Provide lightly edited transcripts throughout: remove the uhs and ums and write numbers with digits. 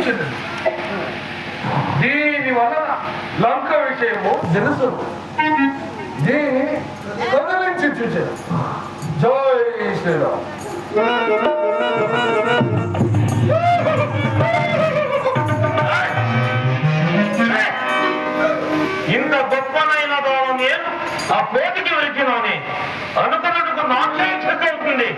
వచ్చింది. దీని వలన లంక విషయము తెలుసు. దీన్ని కదిలించి చూసారు. జై శ్రీరామ్. ఇంత గొప్పనైన దాని నేను ఆ పోటీకి వెళ్తున్నాను అనుకున్నట్టుకు నాకే చెక్ అవుతుంది.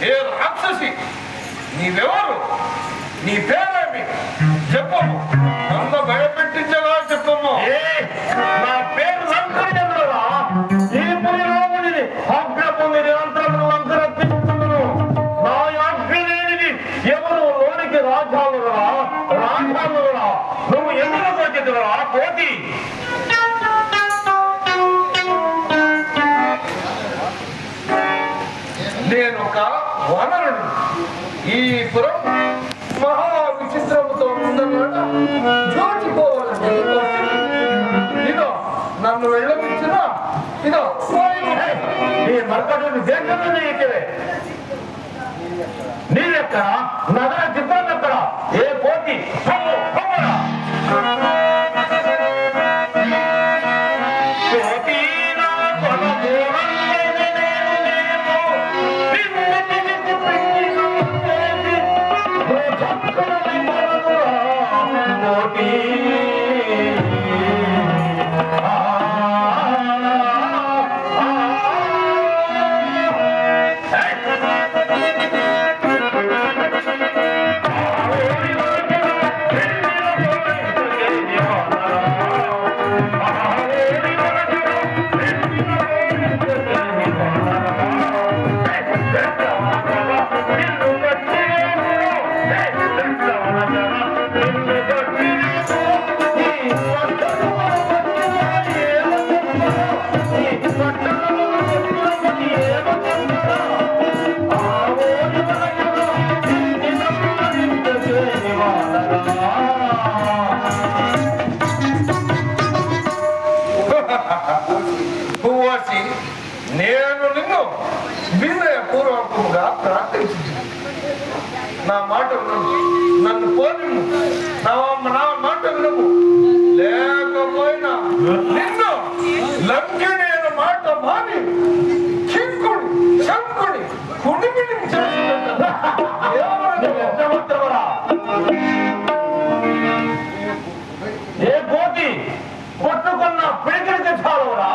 ఏ రాక్షసి, నీవెవరు? నీ పేరేమి చెప్పము. నన్ను భయపెట్టించగా చెప్పము. నా పేరు లంకరా. ఈ పులిరాముడిని ఆజ్ఞ పొంది నిరంతరం లంక రప్పించుకుంటున్నాను. నా ఆజ్ఞ లేనిది ఎవరు లోనికి రాజాలురా రాజాలురా. నువ్వు ఎందుకు వచ్చేదిరా పోటీ? నేను ఒక వనరుడు. ఈ పురం మహా విచిత్రముతో ఉందన్నమాట. జోచిపోవాలంటే ఇదో నన్ను వెళ్ళపించిన ఇదో ఈ మరకటుని దేశంలోనే ఎక్కడే. నీవెక్కడ నగర చిత్రాలు ఎక్కడ? ఏ పోటీ పువ్వాసి, నేను నిన్ను వినయపూర్వకంగా ప్రార్థించు. నా మాట వినము, నన్ను పోనిము. నా మాట వినము, లేకపోయినా నిన్ను లంకెడైన మాట మాని కింకుడి చంకుడి కుడిమిడి ఏ పోటీ పట్టుకున్న పిడికిడికి చాలురా.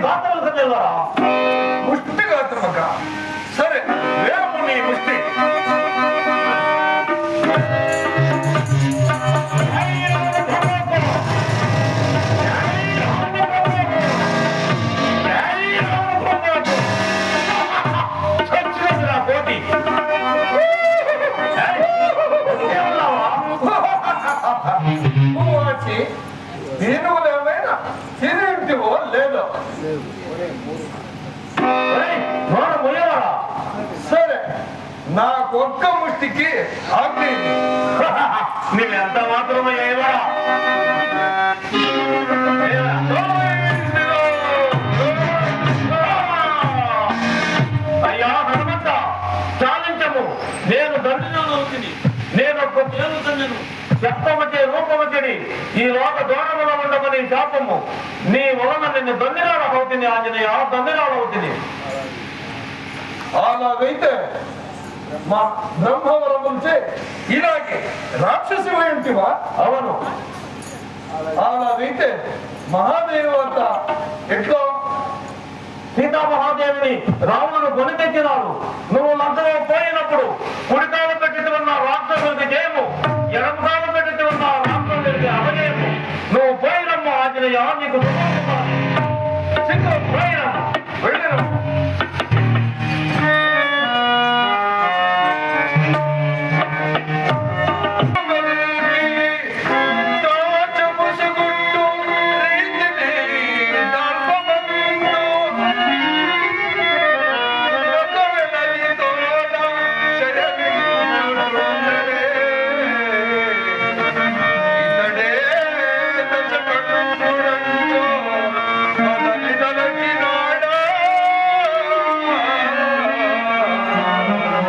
ఘాతములకు తెలియరా? ముష్టి గాత్రమక. సరే, వేము నీ ముష్టి. వాచి దీనువులు ఏమైనా తినేంటివో లేదో. సరే, నాకొక్క ముష్టికి ఆజ్ఞ. నువ్వెంత మాత్రమే అయ్యవరా? అయ్యా హనుమంత, చాలించము. నేను దండినవుతుంది. నేను ఒక్క పేరు తండ్రిను. చెప్పమచే రూపమచడి ఈ లోక దూరములో ఉండమని శాపము. నీ వలన నిన్ను దండిరాలవుతుంది ఆంజనేయ, దండిరాలవుతుంది. అలాగైతే మా బ్రహ్మవరముంచే ఇలాగే రాక్షసు ఏంటివా? అవును. అలాగైతే మహాదేవత ఎట్లా? సీతామహాదేవిని రావణుడు కొని తెచ్చినాడు. నువ్వు లంకలో పోయినప్పుడు కుడికాలు పెట్టి ఉన్న రాక్షసుడికి జయము, ఎడమకాలు పెట్టి ఉన్న రాక్షసుడికి అపజయము. నువ్వు పోయినమ్మ ఆంజనేయ, నీకు